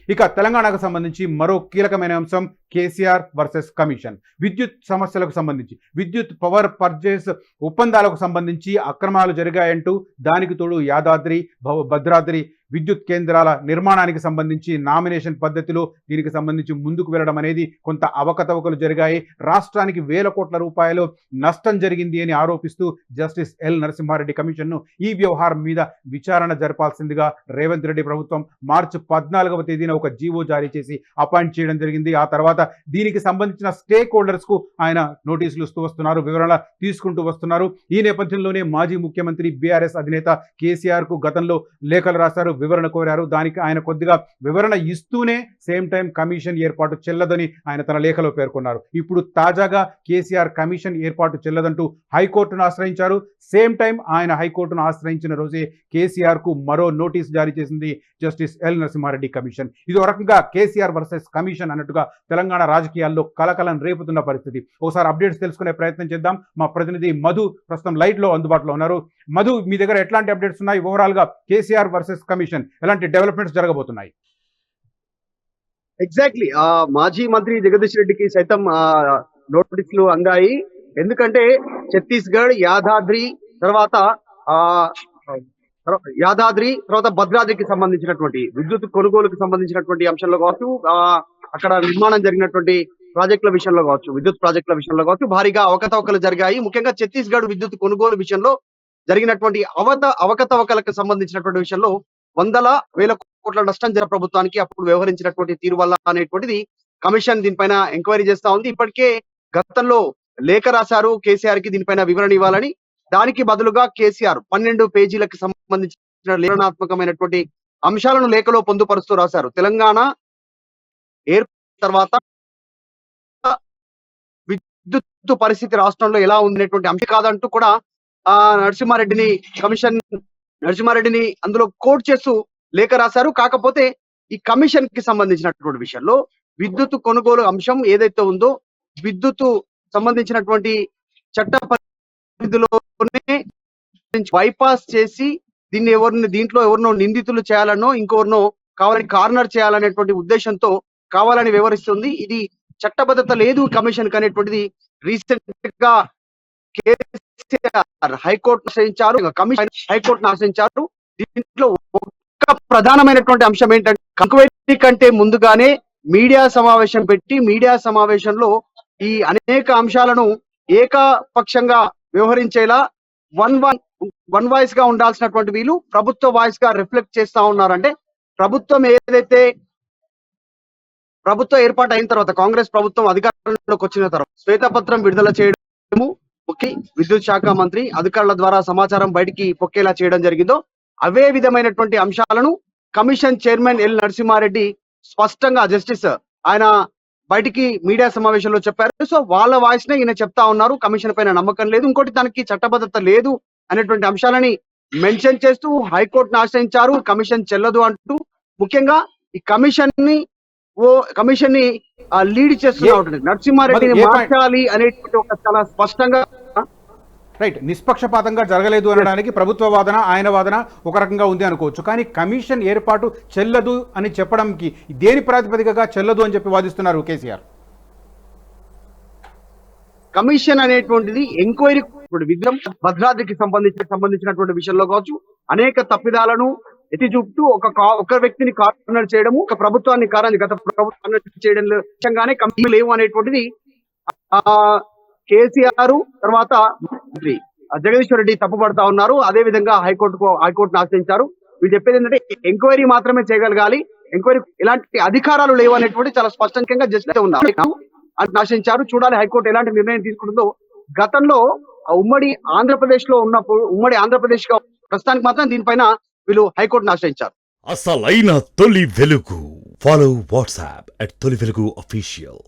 ఇక తెలంగాణకు సంబంధించి మరో కీలకమైన అంశం కేసీఆర్ వర్సెస్ కమిషన్. విద్యుత్ సమస్యలకు సంబంధించి, విద్యుత్ పవర్ పర్చేస్ ఒప్పందాలకు సంబంధించి అక్రమాలు జరిగాయంటూ దానికి తోడు యాదాద్రి భద్రాద్రి విద్యుత్ కేంద్రాల నిర్మాణానికి సంబంధించి నామినేషన్ పద్ధతిలో దీనికి సంబంధించి ముందుకు వెళ్ళడం అనేది కొంత అవకతవకలు జరిగాయి. రాష్ట్రానికి వేల కోట్ల రూపాయలు నష్టం జరిగింది అని ఆరోపిస్తూ జస్టిస్ ఎల్ నరసింహారెడ్డి కమిషన్ను ఈ వ్యవహారం మీద విచారణ జరపాల్సిందిగా రేవంత్ రెడ్డి ప్రభుత్వం మార్చి 14వ తేదీన ఒక జీవో జారీ చేసి అపాయింట్ చేయడం జరిగింది. ఆ తర్వాత దీనికి సంబంధించిన స్టేక్ హోల్డర్స్ కు ఆయన నోటీసులు ఇస్తూ వస్తున్నారు, వివరణ తీసుకుంటూ వస్తున్నారు. ఈ నేపథ్యంలోనే మాజీ ముఖ్యమంత్రి బీఆర్ఎస్ అధినేత కేసీఆర్ కు గతంలో లేఖలు రాశారు, వివరణ కోరారు. దానికి ఆయన కొద్దిగా వివరణ ఇస్తూనే సేమ్ టైం కమిషన్ ఏర్పాటు చెల్లదని ఆయన తన లేఖలో పేర్కొన్నారు. ఇప్పుడు తాజాగా కేసీఆర్ కమిషన్ ఏర్పాటు చెల్లదంటూ హైకోర్టును ఆశ్రయించారు. సేమ్ టైం ఆయన హైకోర్టును ఆశ్రయించిన రోజే కేసీఆర్ కు మరో నోటీస్ జారీ చేసింది జస్టిస్ ఎల్ నరసింహారెడ్డి కమిషన్. ఇది ఒక రకంగా కేసీఆర్ వర్సెస్ కమిషన్ అన్నట్టుగా తెలంగాణ రాజకీయాల్లో కలకలం రేపుతున్న పరిస్థితి. ఒకసారి అప్డేట్స్ తెలుసుకునే ప్రయత్నం చేద్దాం. మా ప్రతినిధి మధు ప్రస్తుతం లైట్ లో అందుబాటులో ఉన్నారు. మధు, మీ దగ్గర ఎట్లాంటి అప్డేట్స్ ఉన్నాయి? ఓవరాల్ గా కేసీఆర్ వర్సెస్ కమిషన్ ఎలాంటి డెవలప్మెంట్స్ జరగబోతున్నాయి? ఎగ్జాక్ట్లీ మాజీ మంత్రి జగదీష్ రెడ్డికి సైతం నోటీసులు అందాయి. ఎందుకంటే ఛత్తీస్గఢ్, యాదాద్రి తర్వాత భద్రాద్రికి సంబంధించినటువంటి విద్యుత్ కొనుగోలుకు సంబంధించినటువంటి అంశంలో కావచ్చు, అక్కడ నిర్మాణం జరిగినటువంటి ప్రాజెక్టుల విషయంలో కావచ్చు, విద్యుత్ ప్రాజెక్టుల విషయంలో కావచ్చు, భారీగా అవకతవకలు జరిగాయి. ముఖ్యంగా ఛత్తీస్గఢ్ విద్యుత్ కొనుగోలు విషయంలో జరిగినటువంటి అవకతవకలకు సంబంధించినటువంటి విషయంలో వందల వేల కోట్ల నష్టం జరిగిన ప్రభుత్వానికి అప్పుడు వ్యవహరించినటువంటి తీరు వల్ల అనేటువంటిది కమిషన్ దీనిపైన ఎంక్వైరీ చేస్తా ఉంది. ఇప్పటికే గతంలో లేఖ రాశారు కేసీఆర్ కి దీనిపైన వివరణ ఇవ్వాలని. దానికి బదులుగా కేసీఆర్ 12 పేజీలకు సంబంధించిన వివరణాత్మకమైనటువంటి అంశాలను లేఖలో పొందుపరుస్తూ రాశారు. తెలంగాణ తర్వాత విద్యుత్ పరిస్థితి రాష్ట్రంలో ఎలా ఉందనేటువంటి అంశం కాదంటూ కూడా నరసింహారెడ్డిని అందులో కోట్ చేస్తూ లేఖ రాశారు. కాకపోతే ఈ కమిషన్ కి సంబంధించినటువంటి విషయంలో విద్యుత్ కొనుగోలు అంశం ఏదైతే ఉందో, విద్యుత్ సంబంధించినటువంటి చట్ట పరిధిలోనే బైపాస్ చేసి దీంట్లో ఎవరినో నిందితులు చేయాలనో ఇంకెవరినో కావాలని కార్నర్ చేయాలనేటువంటి ఉద్దేశంతో కావాలని వివరిస్తుంది. ఇది చట్టబద్ధత లేదు కమిషన్ అనేటువంటిది రీసెంట్ గా హైకోర్టు ఆశ్రయించారు, కమిషన్ హైకోర్టును ఆశ్రయించారు. దీంట్లో ఒక ప్రధానమైనటువంటి అంశం ఏంటంటే, ఎంక్వైరీ కంటే ముందుగానే మీడియా సమావేశం పెట్టి మీడియా సమావేశంలో ఈ అనేక అంశాలను ఏకపక్షంగా వ్యవహరించేలా వన్ వాయిస్ గా ఉండాల్సినటువంటి వీళ్ళు ప్రభుత్వ వాయిస్ గా రిఫ్లెక్ట్ చేస్తా ఉన్నారంటే, ప్రభుత్వం ఏర్పాటు అయిన తర్వాత, కాంగ్రెస్ ప్రభుత్వం అధికారంలోకి వచ్చిన తర్వాత శ్వేతపత్రం విడుదల చేయడము, విద్యుత్ శాఖ మంత్రి అధికారుల ద్వారా సమాచారం బయటికి పొక్కేలా చేయడం జరిగిందో అవే విధమైనటువంటి అంశాలను కమిషన్ చైర్మన్ ఎల్ నరసింహారెడ్డి స్పష్టంగా జస్టిస్ ఆయన బయటికి మీడియా సమావేశంలో చెప్పారు. సో వాళ్ళ వాయిస్ నే ఈయన చెప్తా ఉన్నారు. కమిషన్ పైన నమ్మకం లేదు, ఇంకోటి దానికి చట్టబద్ధత లేదు అనేటువంటి అంశాలని మెన్షన్ చేస్తూ హైకోర్టును ఆశ్రయించారు. కమిషన్ చెల్లదు అంటూ ముఖ్యంగా ఈ కమిషన్ ని లీడ్ చేస్తున్నా ఉంటుంది నరసింహారెడ్డిని మార్చాలి అనేటువంటి ఒక చాలా స్పష్టంగా రైట్, నిష్పక్షపాతంగా జరగలేదు అనడానికి ప్రభుత్వ వాదన, ఆయన వాదన ఒక రకంగా ఉంది అనుకోవచ్చు. కానీ కమిషన్ ఏర్పాటు చెల్లదు అని చెప్పడానికి దేని ప్రాతిపదికగా చెల్లదు అని చెప్పి వాదిస్తున్నారు కేసీఆర్? కమిషన్ అనేటువంటిది ఎంక్వైరీ భద్రాద్రికి సంబంధించినటువంటి విషయంలో కావచ్చు, అనేక తప్పిదాలను ఎత్తి చూపుతూ ఒక వ్యక్తిని కార్నర్ చేయడము, ఒక ప్రభుత్వాన్ని గత ప్రభుత్వాన్ని చేయడం విషయంగానే కమిషన్ లేవు అనేటువంటిది కేసీఆర్ తర్వాత మంత్రి జగదీశ్వర్ రెడ్డి తప్పుపడతా ఉన్నారు. అదే విధంగా హైకోర్టును ఆశ్రయించారు. వీళ్ళు చెప్పేది ఏంటంటే ఎంక్వైరీ మాత్రమే చేయగలగాలి, ఎంక్వైరీ ఎలాంటి అధికారాలు లేవు అనేటువంటి చాలా స్పష్టంగా జస్టిస్ ఉన్నారు ఆశ్రయించారు. చూడాలి హైకోర్టు ఎలాంటి నిర్ణయం తీసుకుంటుందో. గతంలో ఉమ్మడి ఆంధ్రప్రదేశ్ గా ప్రస్తుతానికి మాత్రం దీనిపైన వీళ్ళు హైకోర్టును ఆశ్రయించారు. అసలైన తొలి వెలుగు. ఫాలో వాట్సాప్ @తొలి వెలుగు అఫీషియల్.